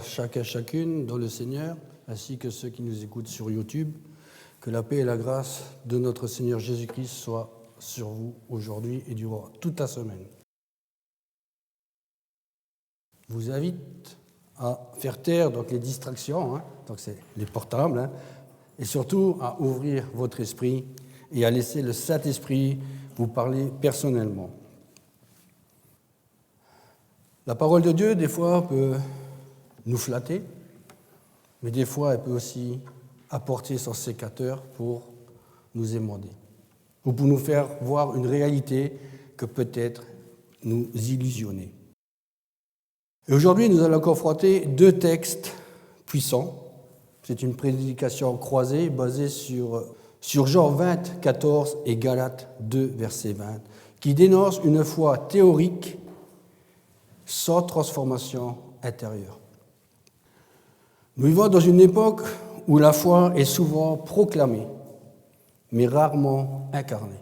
chacun, chacune dans le Seigneur, ainsi que ceux qui nous écoutent sur YouTube. Que la paix et la grâce de notre Seigneur Jésus-Christ soient sur vous aujourd'hui et durant toute la semaine. Je vous invite à faire taire donc, les distractions, donc c'est les portables, et surtout à ouvrir votre esprit et à laisser le Saint-Esprit vous parler personnellement. La parole de Dieu, des fois, peut nous flatter, mais des fois, elle peut aussi apporter son sécateur pour nous émonder, ou pour nous faire voir une réalité que peut-être nous illusionner. Et aujourd'hui, nous allons confronter deux textes puissants. C'est une prédication croisée basée sur Jean 20, 14 et Galates 2, verset 20, qui dénonce une foi théorique sans transformation intérieure. Nous vivons dans une époque où la foi est souvent proclamée, mais rarement incarnée.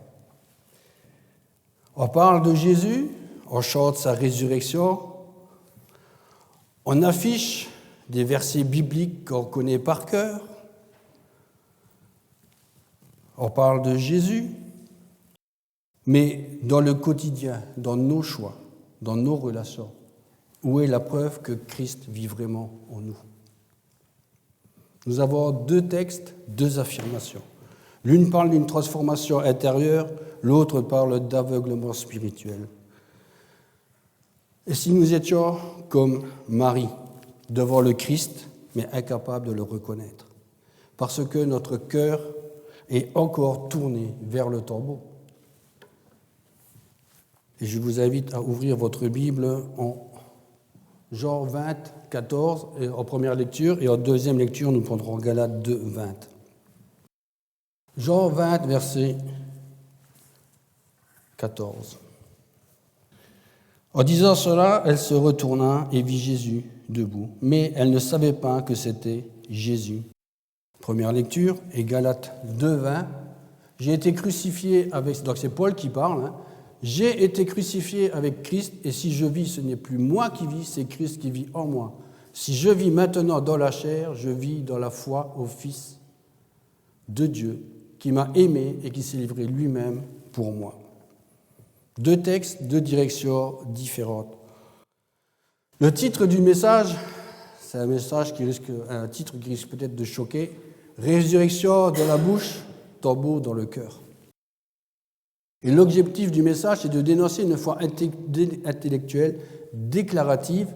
On parle de Jésus, on chante sa résurrection, on affiche des versets bibliques qu'on connaît par cœur, on parle de Jésus, mais dans le quotidien, dans nos choix, dans nos relations, où est la preuve que Christ vit vraiment en nous? Nous avons deux textes, deux affirmations. L'une parle d'une transformation intérieure, l'autre parle d'aveuglement spirituel. Et si nous étions comme Marie, devant le Christ, mais incapables de le reconnaître, parce que notre cœur est encore tourné vers le tombeau. Et je vous invite à ouvrir votre Bible en Jean 20, 14, en première lecture, et en deuxième lecture, nous prendrons Galates 2, 20. Jean 20, verset 14. En disant cela, elle se retourna et vit Jésus debout, mais elle ne savait pas que c'était Jésus. Première lecture, et Galates 2, 20. J'ai été crucifié avec... Donc c'est Paul qui parle, J'ai été crucifié avec Christ, et si je vis, ce n'est plus moi qui vis, c'est Christ qui vit en moi. Si je vis maintenant dans la chair, je vis dans la foi au Fils de Dieu, qui m'a aimé et qui s'est livré lui-même pour moi. Deux textes, deux directions différentes. Le titre du message, c'est un titre qui risque peut-être de choquer. Résurrection de la bouche, tombeau dans le cœur. Et l'objectif du message, c'est de dénoncer une foi intellectuelle, déclarative,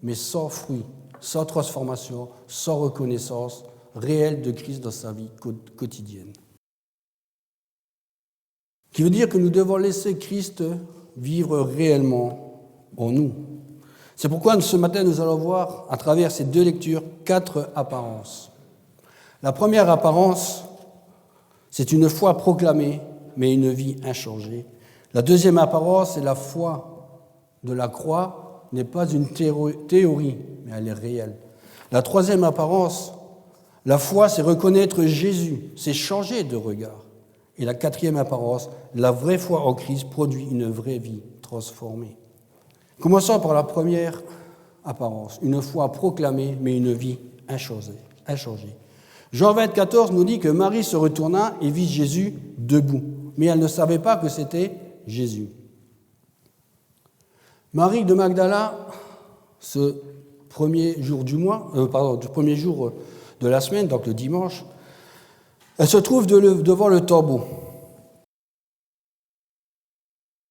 mais sans fruit, sans transformation, sans reconnaissance réelle de Christ dans sa vie quotidienne. Qui veut dire que nous devons laisser Christ vivre réellement en nous. C'est pourquoi ce matin, nous allons voir, à travers ces deux lectures, 4 apparences. La première apparence, c'est une foi proclamée, mais une vie inchangée. La deuxième apparence, c'est la foi de la croix, n'est pas une théorie, mais elle est réelle. La troisième apparence, la foi, c'est reconnaître Jésus, c'est changer de regard. Et la quatrième apparence, la vraie foi en Christ produit une vraie vie transformée. Commençons par la première apparence, une foi proclamée, mais une vie inchangée. Jean 20, 14 nous dit que Marie se retourna et vit Jésus debout. Mais elle ne savait pas que c'était Jésus. Marie de Magdala, ce premier jour du premier jour de la semaine, donc le dimanche, elle se trouve devant le tombeau.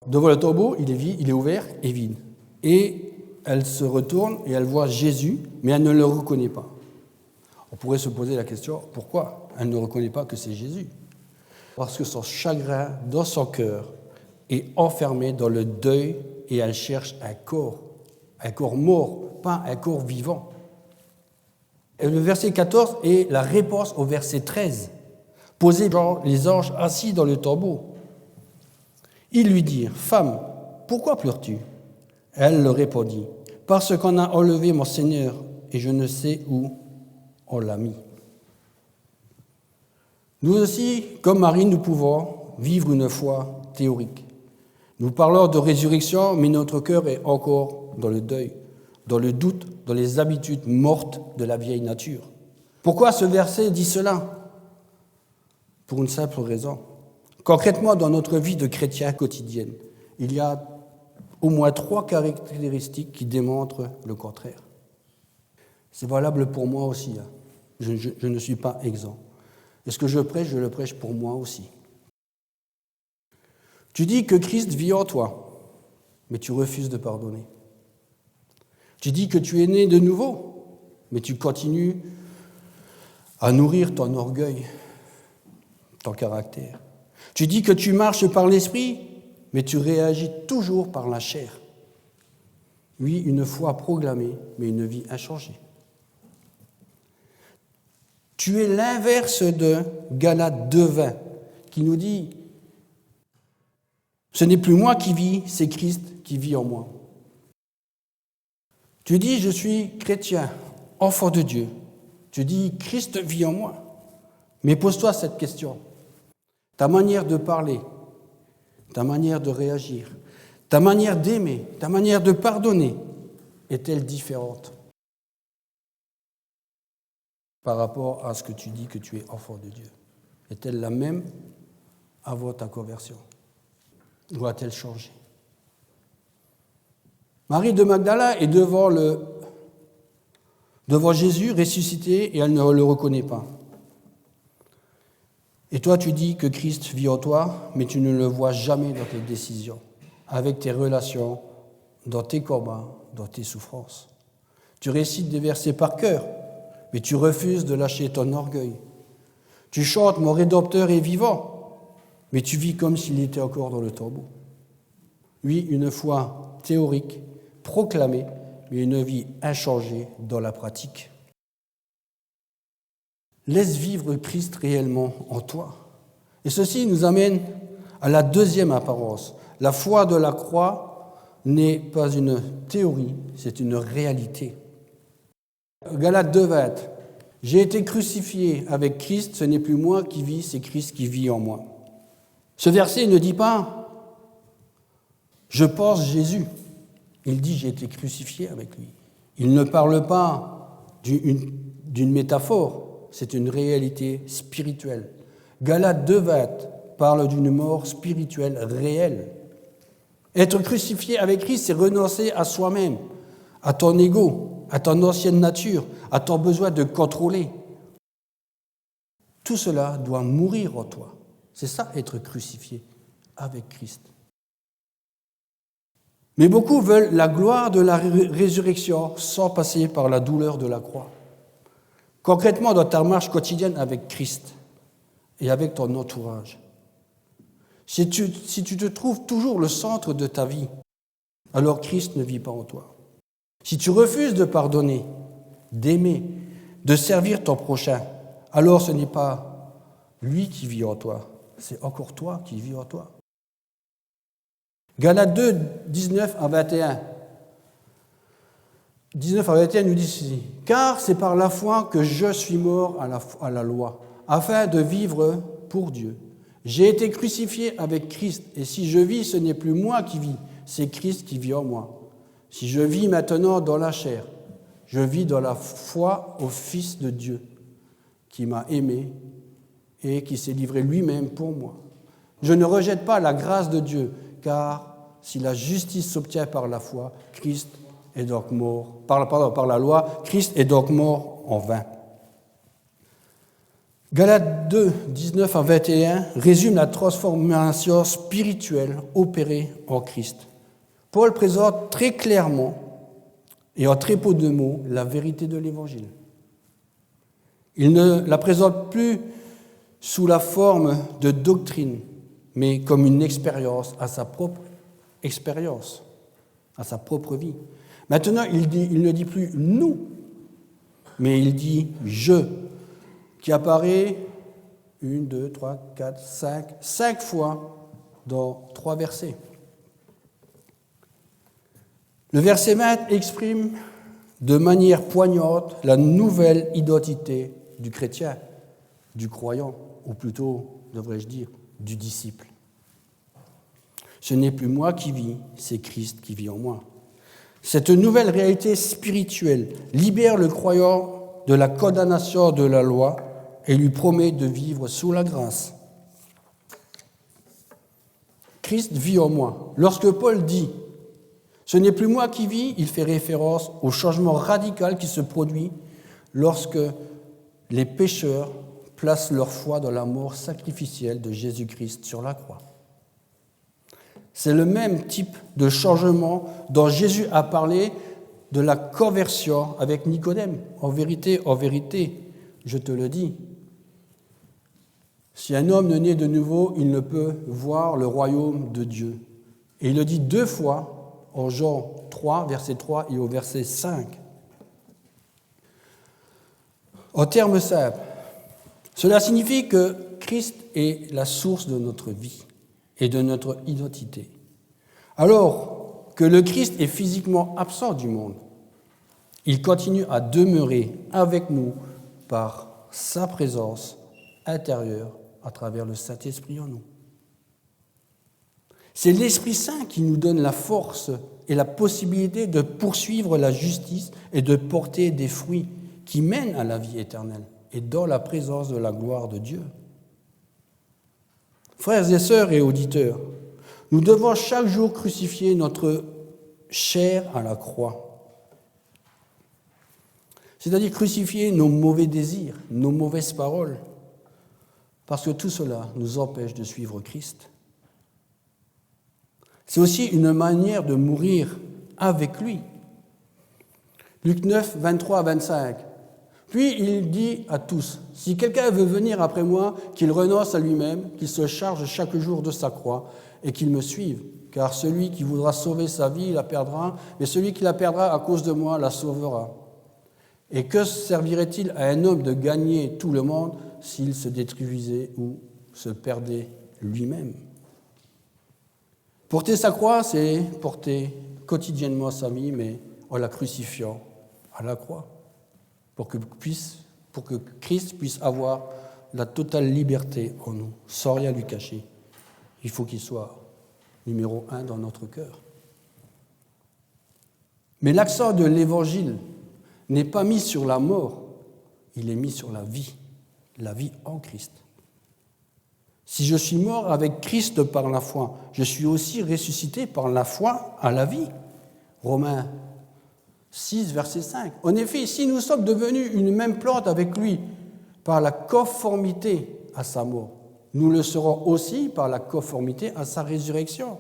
Devant le tombeau, il est ouvert et vide. Et elle se retourne et elle voit Jésus, mais elle ne le reconnaît pas. On pourrait se poser la question, pourquoi elle ne reconnaît pas que c'est Jésus? Parce que son chagrin dans son cœur est enfermé dans le deuil et elle cherche un corps mort, pas un corps vivant. Et le verset 14 est la réponse au verset 13, posé par les anges assis dans le tombeau. Ils lui dirent, « Femme, pourquoi pleures-tu » Elle leur répondit, « Parce qu'on a enlevé mon Seigneur et je ne sais où on l'a mis. » Nous aussi, comme Marie, nous pouvons vivre une foi théorique. Nous parlons de résurrection, mais notre cœur est encore dans le deuil. dans le doute, dans les habitudes mortes de la vieille nature. Pourquoi ce verset dit cela? Pour une simple raison. Concrètement, dans notre vie de chrétien quotidienne, il y a au moins 3 caractéristiques qui démontrent le contraire. C'est valable pour moi aussi. Je ne suis pas exempt. Et ce que je le prêche pour moi aussi. Tu dis que Christ vit en toi, mais tu refuses de pardonner. Tu dis que tu es né de nouveau, mais tu continues à nourrir ton orgueil, ton caractère. Tu dis que tu marches par l'esprit, mais tu réagis toujours par la chair. Oui, une foi proclamée, mais une vie inchangée. Tu es l'inverse de Galates 2:20, qui nous dit « Ce n'est plus moi qui vis, c'est Christ qui vit en moi ». Tu dis « Je suis chrétien, enfant de Dieu ». Tu dis « Christ vit en moi ». Mais pose-toi cette question. Ta manière de parler, ta manière de réagir, ta manière d'aimer, ta manière de pardonner, est-elle différente par rapport à ce que tu dis que tu es enfant de Dieu? Est-elle la même avant ta conversion? Ou a-t-elle changé? Marie de Magdala est devant Jésus ressuscité et elle ne le reconnaît pas. Et toi, tu dis que Christ vit en toi, mais tu ne le vois jamais dans tes décisions, avec tes relations, dans tes combats, dans tes souffrances. Tu récites des versets par cœur, mais tu refuses de lâcher ton orgueil. Tu chantes « Mon Rédempteur est vivant », mais tu vis comme s'il était encore dans le tombeau. Oui, une foi théorique, proclamée, mais une vie inchangée dans la pratique. Laisse vivre Christ réellement en toi. Et ceci nous amène à la deuxième apparence. La foi de la croix n'est pas une théorie, c'est une réalité. Galates 2:20. J'ai été crucifié avec Christ, ce n'est plus moi qui vis, c'est Christ qui vit en moi. Ce verset ne dit pas « je pense Jésus ». Il dit « j'ai été crucifié avec lui ». Il ne parle pas d'une métaphore, c'est une réalité spirituelle. Galates 2:20 parle d'une mort spirituelle réelle. Être crucifié avec Christ, c'est renoncer à soi-même, à ton ego, à ton ancienne nature, à ton besoin de contrôler. Tout cela doit mourir en toi. C'est ça, être crucifié avec Christ. Mais beaucoup veulent la gloire de la résurrection sans passer par la douleur de la croix. Concrètement, dans ta marche quotidienne avec Christ et avec ton entourage, si tu te trouves toujours le centre de ta vie, alors Christ ne vit pas en toi. Si tu refuses de pardonner, d'aimer, de servir ton prochain, alors ce n'est pas lui qui vit en toi, c'est encore toi qui vis en toi. Galates 2, 19 à 21. 19 à 21 nous dit ceci. « Car c'est par la foi que je suis mort à la loi, afin de vivre pour Dieu. J'ai été crucifié avec Christ, et si je vis, ce n'est plus moi qui vis, c'est Christ qui vit en moi. Si je vis maintenant dans la chair, je vis dans la foi au Fils de Dieu, qui m'a aimé et qui s'est livré lui-même pour moi. Je ne rejette pas la grâce de Dieu, car si la justice s'obtient par la foi, Christ est donc mort, par la loi, Christ est donc mort en vain. » Galates 2, 19 à 21 résume la transformation spirituelle opérée en Christ. Paul présente très clairement et en très peu de mots la vérité de l'Évangile. Il ne la présente plus sous la forme de doctrine, mais comme une expérience, à sa propre expérience, à sa propre vie. Maintenant, il ne dit plus « nous », mais il dit « je », qui apparaît 1, 2, 3, 4, 5 fois dans 3 versets. Le verset 20 exprime de manière poignante la nouvelle identité du chrétien, du croyant, ou plutôt, devrais-je dire, du disciple. Ce n'est plus moi qui vis, c'est Christ qui vit en moi. Cette nouvelle réalité spirituelle libère le croyant de la condamnation de la loi et lui promet de vivre sous la grâce. Christ vit en moi. Lorsque Paul dit « Ce n'est plus moi qui vis », il fait référence au changement radical qui se produit lorsque les pécheurs placent leur foi dans la mort sacrificielle de Jésus-Christ sur la croix. C'est le même type de changement dont Jésus a parlé de la conversion avec Nicodème. En vérité, je te le dis, si un homme ne naît de nouveau, il ne peut voir le royaume de Dieu. Et il le dit 2 fois en Jean 3, verset 3 et au verset 5. En termes simples, cela signifie que Christ est la source de notre vie et de notre identité. Alors que le Christ est physiquement absent du monde, il continue à demeurer avec nous par sa présence intérieure à travers le Saint-Esprit en nous. C'est l'Esprit Saint qui nous donne la force et la possibilité de poursuivre la justice et de porter des fruits qui mènent à la vie éternelle et dans la présence de la gloire de Dieu. Frères et sœurs et auditeurs, nous devons chaque jour crucifier notre chair à la croix. C'est-à-dire crucifier nos mauvais désirs, nos mauvaises paroles, parce que tout cela nous empêche de suivre Christ. C'est aussi une manière de mourir avec lui. Luc 9, 23 à 25. Puis il dit à tous, « Si quelqu'un veut venir après moi, qu'il renonce à lui-même, qu'il se charge chaque jour de sa croix et qu'il me suive. Car celui qui voudra sauver sa vie la perdra, mais celui qui la perdra à cause de moi la sauvera. Et que servirait-il à un homme de gagner tout le monde s'il se détruisait ou se perdait lui-même ?» Porter sa croix, c'est porter quotidiennement sa vie, mais en la crucifiant à la croix, pour que Christ puisse avoir la totale liberté en nous, sans rien lui cacher. Il faut qu'il soit numéro 1 dans notre cœur. Mais l'accent de l'Évangile n'est pas mis sur la mort, il est mis sur la vie en Christ. Si je suis mort avec Christ par la foi, je suis aussi ressuscité par la foi à la vie. Romains 6, verset 5. En effet, si nous sommes devenus une même plante avec lui par la conformité à sa mort, nous le serons aussi par la conformité à sa résurrection.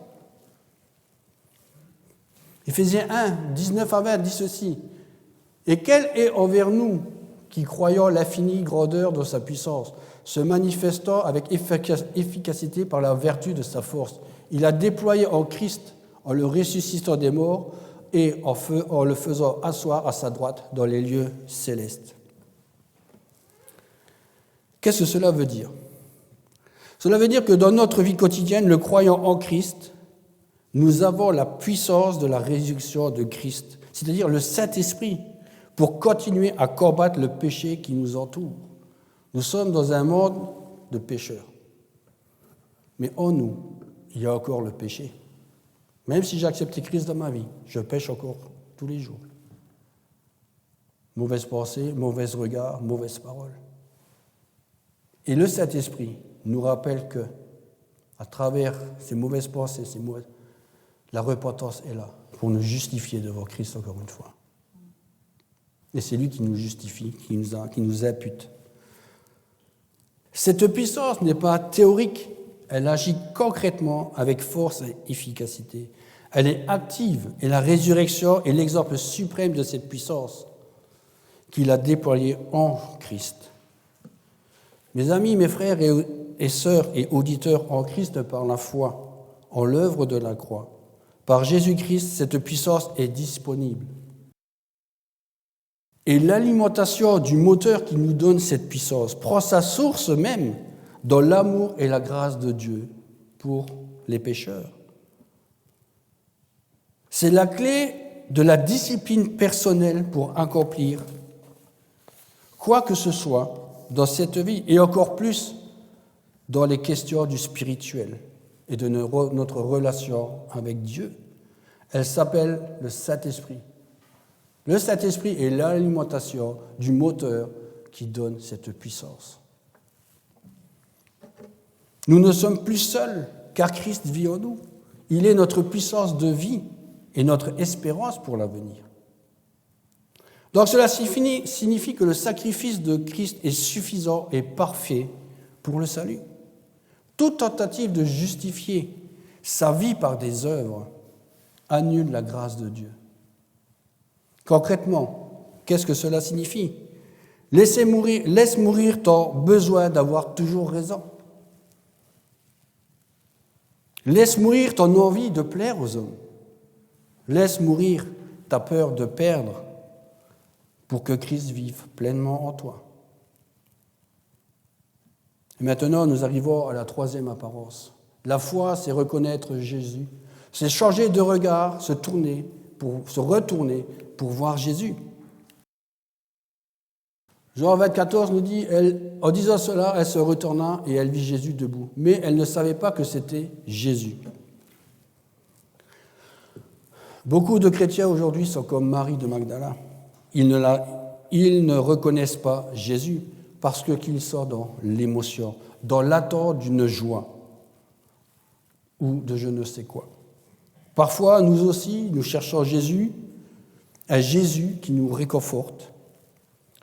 Éphésiens 1, 19 à 20 dit ceci. « Et quel est envers nous qui croyons l'infinie grandeur de sa puissance, se manifestant avec efficacité par la vertu de sa force. Il a déployé en Christ, en le ressuscitant des morts et en le faisant asseoir à sa droite dans les lieux célestes. » Qu'est-ce que cela veut dire ? Cela veut dire que dans notre vie quotidienne, le croyant en Christ, nous avons la puissance de la résurrection de Christ, c'est-à-dire le Saint-Esprit, pour continuer à combattre le péché qui nous entoure. Nous sommes dans un monde de pécheurs. Mais en nous, il y a encore le péché. Même si j'ai accepté Christ dans ma vie, je pêche encore tous les jours. Mauvaise pensée, mauvais regard, mauvaise parole. Et le Saint-Esprit nous rappelle que, à travers ces mauvaises pensées, la repentance est là pour nous justifier devant Christ encore une fois. Et c'est lui qui nous justifie, qui nous impute. Cette puissance n'est pas théorique, elle agit concrètement avec force et efficacité. Elle est active et la résurrection est l'exemple suprême de cette puissance qu'il a déployée en Christ. Mes amis, mes frères et sœurs et auditeurs en Christ par la foi, en l'œuvre de la croix, par Jésus-Christ, cette puissance est disponible. Et l'alimentation du moteur qui nous donne cette puissance prend sa source même dans l'amour et la grâce de Dieu pour les pécheurs. C'est la clé de la discipline personnelle pour accomplir quoi que ce soit dans cette vie, et encore plus dans les questions du spirituel et de notre relation avec Dieu. Elle s'appelle le Saint-Esprit. Le Saint-Esprit est l'alimentation du moteur qui donne cette puissance. Nous ne sommes plus seuls, car Christ vit en nous. Il est notre puissance de vie et notre espérance pour l'avenir. Donc cela signifie que le sacrifice de Christ est suffisant et parfait pour le salut. Toute tentative de justifier sa vie par des œuvres annule la grâce de Dieu. Concrètement, qu'est-ce que cela signifie ? Laisse mourir ton besoin d'avoir toujours raison. Laisse mourir ton envie de plaire aux hommes. Laisse mourir ta peur de perdre pour que Christ vive pleinement en toi. Et maintenant, nous arrivons à la troisième apparence. La foi, c'est reconnaître Jésus. C'est changer de regard, se retourner pour voir Jésus. Jean 24 nous dit, en disant cela, elle se retourna et elle vit Jésus debout. Mais elle ne savait pas que c'était Jésus. Beaucoup de chrétiens aujourd'hui sont comme Marie de Magdala. Ils ne reconnaissent pas Jésus parce qu'ils sont dans l'émotion, dans l'attente d'une joie ou de je ne sais quoi. Parfois, nous aussi, nous cherchons Jésus, un Jésus qui nous réconforte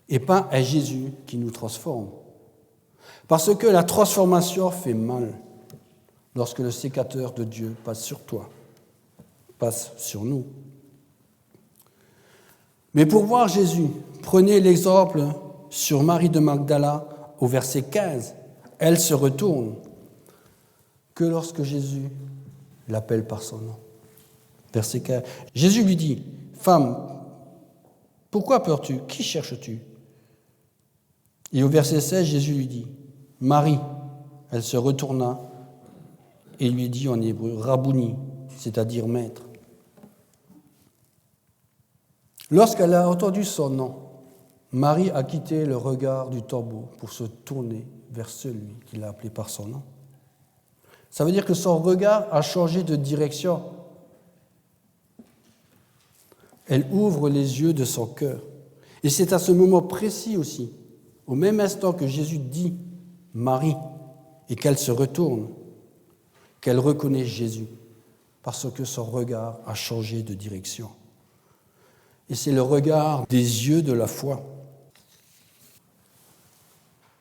et pas un Jésus qui nous transforme. Parce que la transformation fait mal lorsque le sécateur de Dieu passe sur toi, passe sur nous. Mais pour voir Jésus, prenez l'exemple sur Marie de Magdala au verset 15. Elle se retourne que lorsque Jésus l'appelle par son nom. Verset 15. Jésus lui dit, « Femme, pourquoi pleures-tu ? Qui cherches-tu » Et au verset 16, Jésus lui dit, « Marie ». Elle se retourna et lui dit en hébreu, « Rabouni », c'est-à-dire maître. Lorsqu'elle a entendu son nom, Marie a quitté le regard du tombeau pour se tourner vers celui qui l'a appelé par son nom. Ça veut dire que son regard a changé de direction. Elle ouvre les yeux de son cœur. Et c'est à ce moment précis aussi, au même instant que Jésus dit « Marie » et qu'elle se retourne, qu'elle reconnaît Jésus, parce que son regard a changé de direction. Et c'est le regard des yeux de la foi.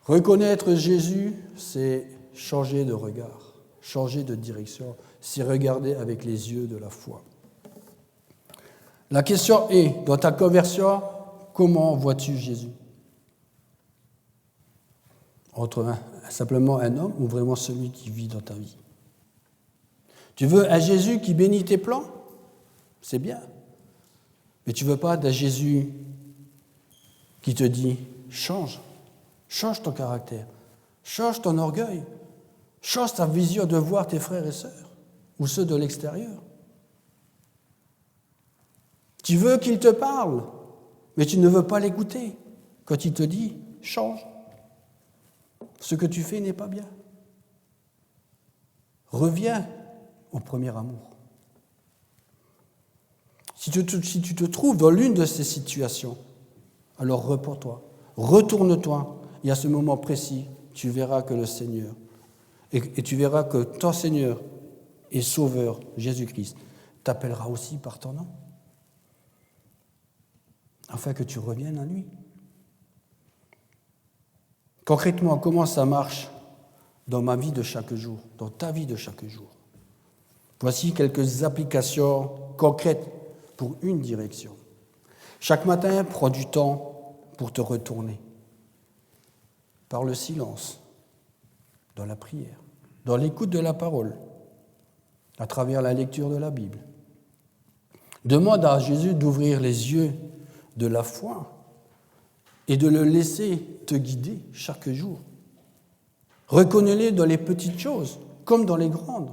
Reconnaître Jésus, c'est changer de regard, changer de direction, c'est regarder avec les yeux de la foi. La question est, dans ta conversion, comment vois-tu Jésus ? Entre simplement un homme ou vraiment celui qui vit dans ta vie ? Tu veux un Jésus qui bénit tes plans ? C'est bien. Mais tu ne veux pas d'un Jésus qui te dit « change ton caractère, change ton orgueil, change ta vision de voir tes frères et sœurs ou ceux de l'extérieur. » Tu veux qu'il te parle, mais tu ne veux pas l'écouter quand il te dit « change, ce que tu fais n'est pas bien. Reviens au premier amour. » Si tu te trouves dans l'une de ces situations, alors repens-toi, retourne-toi, et à ce moment précis, tu verras que le Seigneur, et tu verras que ton Seigneur et Sauveur, Jésus-Christ, t'appellera aussi par ton nom, afin que tu reviennes à lui. Concrètement, comment ça marche dans ma vie de chaque jour, dans ta vie de chaque jour ? Voici quelques applications concrètes pour une direction. Chaque matin, prends du temps pour te retourner. Par le silence, dans la prière, dans l'écoute de la parole, à travers la lecture de la Bible. Demande à Jésus d'ouvrir les yeux de la foi et de le laisser te guider chaque jour. Reconnais-le dans les petites choses, comme dans les grandes,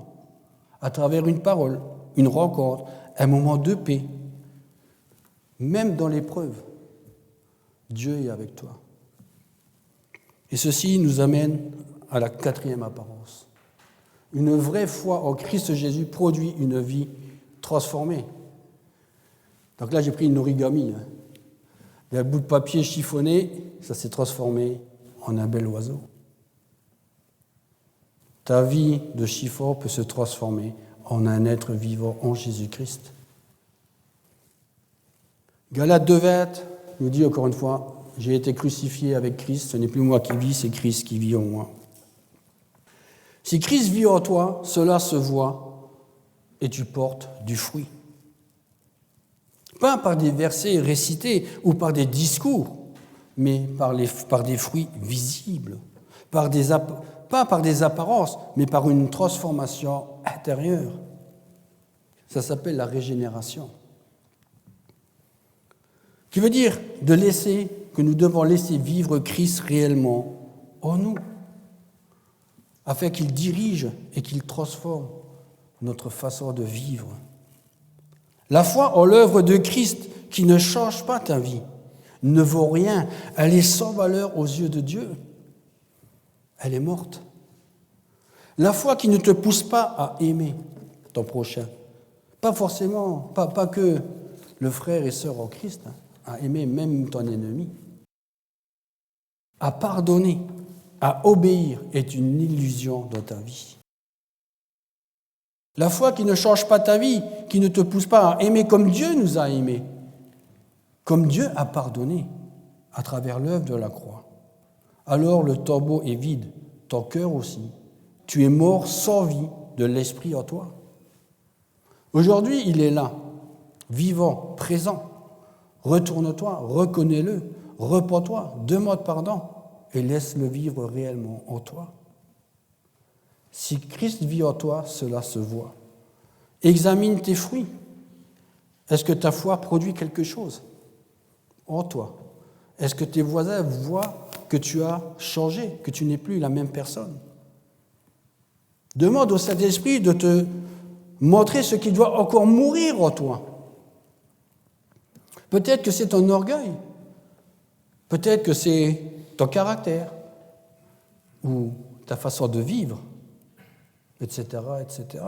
à travers une parole, une rencontre, un moment de paix. Même dans l'épreuve, Dieu est avec toi. Et ceci nous amène à la quatrième apparence. Une vraie foi en Christ Jésus produit une vie transformée. Donc là, j'ai pris une origami. Il y a un bout de papier chiffonné, ça s'est transformé en un bel oiseau. Ta vie de chiffon peut se transformer en un être vivant en Jésus-Christ. Galates 2,20 nous dit encore une fois, « J'ai été crucifié avec Christ, ce n'est plus moi qui vis, c'est Christ qui vit en moi. » Si Christ vit en toi, cela se voit et tu portes du fruit. Pas par des versets récités ou par des discours, mais par des fruits visibles, pas par des apparences, mais par une transformation intérieure. Ça s'appelle la régénération. Qui veut dire que nous devons laisser vivre Christ réellement en nous, afin qu'il dirige et qu'il transforme notre façon de vivre. La foi en l'œuvre de Christ qui ne change pas ta vie ne vaut rien. Elle est sans valeur aux yeux de Dieu. Elle est morte. La foi qui ne te pousse pas à aimer ton prochain, pas forcément, pas que le frère et sœur en Christ, à aimer même ton ennemi, à pardonner, à obéir est une illusion dans ta vie. La foi qui ne change pas ta vie, qui ne te pousse pas à aimer comme Dieu nous a aimés, comme Dieu a pardonné à travers l'œuvre de la croix. Alors le tombeau est vide, ton cœur aussi. Tu es mort sans vie de l'esprit en toi. Aujourd'hui, il est là, vivant, présent. Retourne-toi, reconnais-le, repens-toi, demande pardon et laisse-le vivre réellement en toi. Si Christ vit en toi, cela se voit. Examine tes fruits. Est-ce que ta foi produit quelque chose en toi? Est-ce que tes voisins voient que tu as changé, que tu n'es plus la même personne? Demande au Saint-Esprit de te montrer ce qui doit encore mourir en toi. Peut-être que c'est ton orgueil, peut-être que c'est ton caractère ou ta façon de vivre, etc., etc.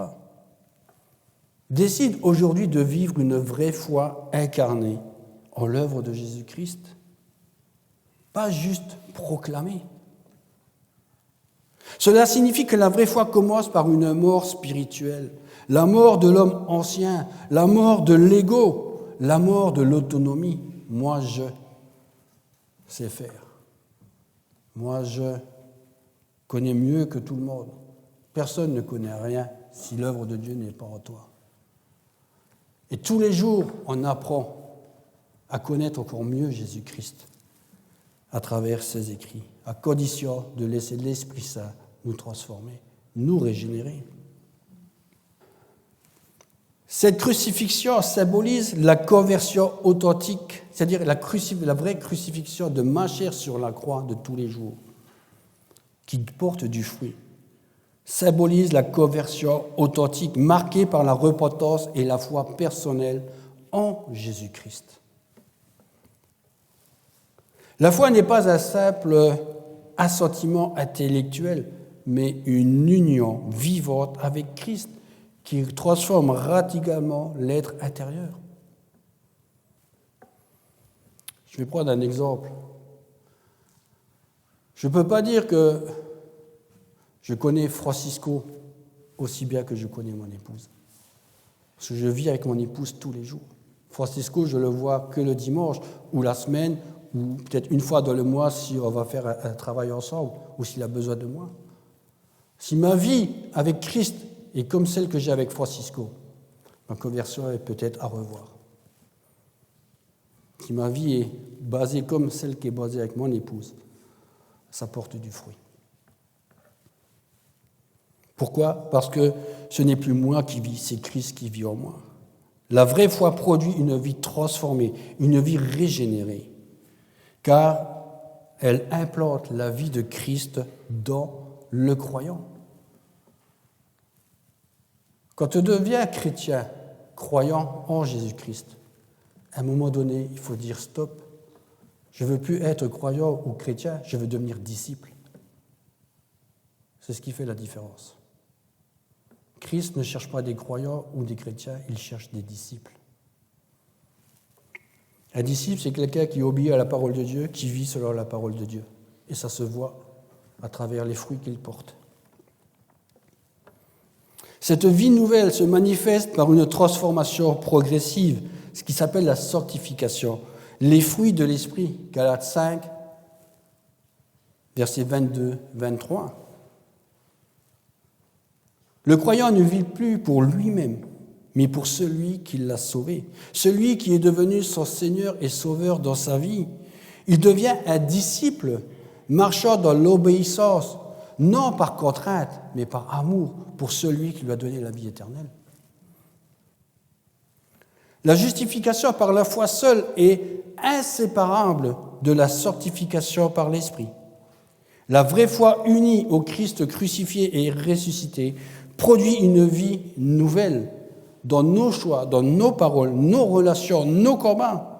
Décide aujourd'hui de vivre une vraie foi incarnée en l'œuvre de Jésus-Christ, pas juste proclamer. Cela signifie que la vraie foi commence par une mort spirituelle, la mort de l'homme ancien, la mort de l'ego, la mort de l'autonomie. Moi, je sais faire. Moi, je connais mieux que tout le monde. Personne ne connaît rien si l'œuvre de Dieu n'est pas en toi. Et tous les jours, on apprend à connaître encore mieux Jésus-Christ à travers ses écrits, à condition de laisser l'Esprit Saint nous transformer, nous régénérer. Cette crucifixion symbolise la conversion authentique, c'est-à-dire la vraie crucifixion de ma chair sur la croix de tous les jours, qui porte du fruit. Symbolise la conversion authentique, marquée par la repentance et la foi personnelle en Jésus-Christ. La foi n'est pas un simple assentiment intellectuel, mais une union vivante avec Christ qui transforme radicalement l'être intérieur. Je vais prendre un exemple. Je ne peux pas dire que je connais Francisco aussi bien que je connais mon épouse. Parce que je vis avec mon épouse tous les jours. Francisco, je le vois que le dimanche ou la semaine, ou peut-être une fois dans le mois si on va faire un travail ensemble ou s'il a besoin de moi. Si ma vie avec Christ est comme celle que j'ai avec Francisco, ma conversion est peut-être à revoir. Si ma vie est basée comme celle qui est basée avec mon épouse, ça porte du fruit. Pourquoi? Parce que ce n'est plus moi qui vis, c'est Christ qui vit en moi. La vraie foi produit une vie transformée, une vie régénérée, car elle implante la vie de Christ dans le croyant. Quand tu deviens chrétien, croyant en Jésus-Christ, à un moment donné, il faut dire stop. Je ne veux plus être croyant ou chrétien, je veux devenir disciple. C'est ce qui fait la différence. Christ ne cherche pas des croyants ou des chrétiens, il cherche des disciples. Un disciple, c'est quelqu'un qui obéit à la parole de Dieu, qui vit selon la parole de Dieu. Et ça se voit à travers les fruits qu'il porte. Cette vie nouvelle se manifeste par une transformation progressive, ce qui s'appelle la sanctification. Les fruits de l'esprit, Galates 5, versets 22-23. Le croyant ne vit plus pour lui-même, mais pour celui qui l'a sauvé, celui qui est devenu son Seigneur et Sauveur dans sa vie. Il devient un disciple marchant dans l'obéissance, non par contrainte, mais par amour pour celui qui lui a donné la vie éternelle. La justification par la foi seule est inséparable de la sanctification par l'Esprit. La vraie foi unie au Christ crucifié et ressuscité produit une vie nouvelle dans nos choix, dans nos paroles, nos relations, nos combats.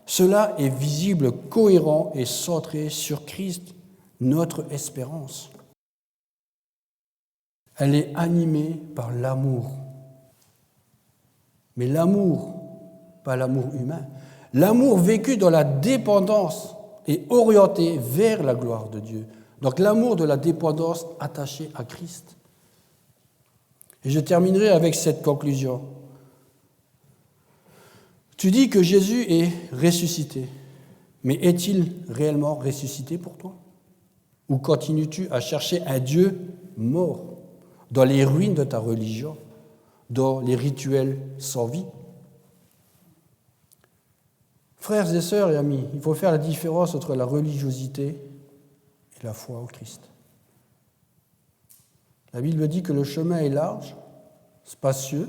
Cela est visible, cohérent et centré sur Christ, notre espérance. Elle est animée par l'amour. Mais l'amour, pas l'amour humain, l'amour vécu dans la dépendance est orienté vers la gloire de Dieu. Donc l'amour de la dépendance attaché à Christ. Et je terminerai avec cette conclusion. Tu dis que Jésus est ressuscité, mais est-il réellement ressuscité pour toi? Ou continues-tu à chercher un Dieu mort dans les ruines de ta religion, dans les rituels sans vie? Frères et sœurs et amis, il faut faire la différence entre la religiosité et la foi au Christ. La Bible dit que le chemin est large, spacieux.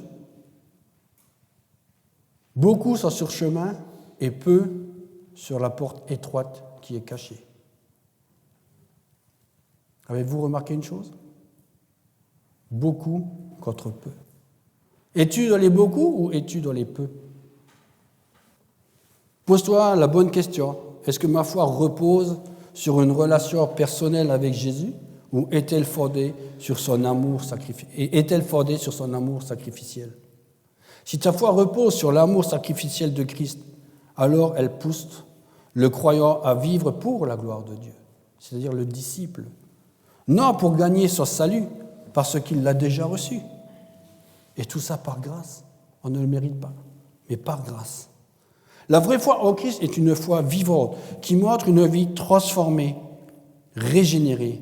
Beaucoup sont sur chemin et peu sur la porte étroite qui est cachée. Avez-vous remarqué une chose? Beaucoup contre peu. Es-tu dans les beaucoup ou es-tu dans les peu? Pose-toi la bonne question. Est-ce que ma foi repose sur une relation personnelle avec Jésus ou est-elle fondée sur son amour sacrificiel? Si ta foi repose sur l'amour sacrificiel de Christ, alors elle pousse le croyant à vivre pour la gloire de Dieu, c'est-à-dire le disciple, non pour gagner son salut, parce qu'il l'a déjà reçu. Et tout ça par grâce. On ne le mérite pas, mais par grâce. La vraie foi en Christ est une foi vivante qui montre une vie transformée, régénérée,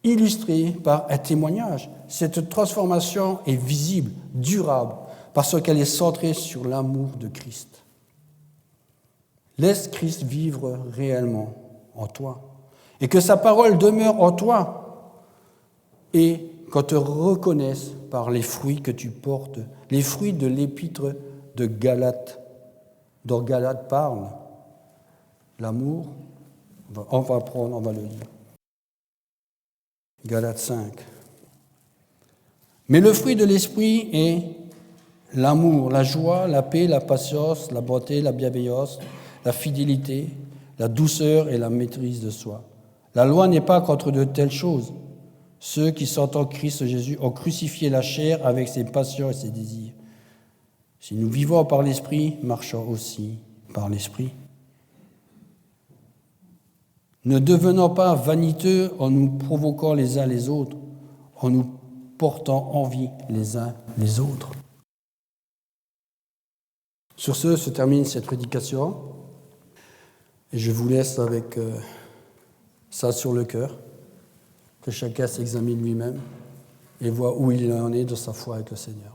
illustrée par un témoignage. Cette transformation est visible, durable, parce qu'elle est centrée sur l'amour de Christ. Laisse Christ vivre réellement en toi et que sa parole demeure en toi et qu'on te reconnaisse par les fruits que tu portes, les fruits de l'épître de Galates, dont Galates parle. L'amour, on va le lire. Galates 5. Mais le fruit de l'esprit est l'amour, la joie, la paix, la patience, la bonté, la bienveillance, la fidélité, la douceur et la maîtrise de soi. La loi n'est pas contre de telles choses. Ceux qui sont en Christ Jésus ont crucifié la chair avec ses passions et ses désirs. Si nous vivons par l'Esprit, marchons aussi par l'Esprit. Ne devenons pas vaniteux en nous provoquant les uns les autres, en nous portant envie les uns les autres. Sur ce se termine cette prédication. Et je vous laisse avec ça sur le cœur, que chacun s'examine lui-même et voit où il en est de sa foi avec le Seigneur.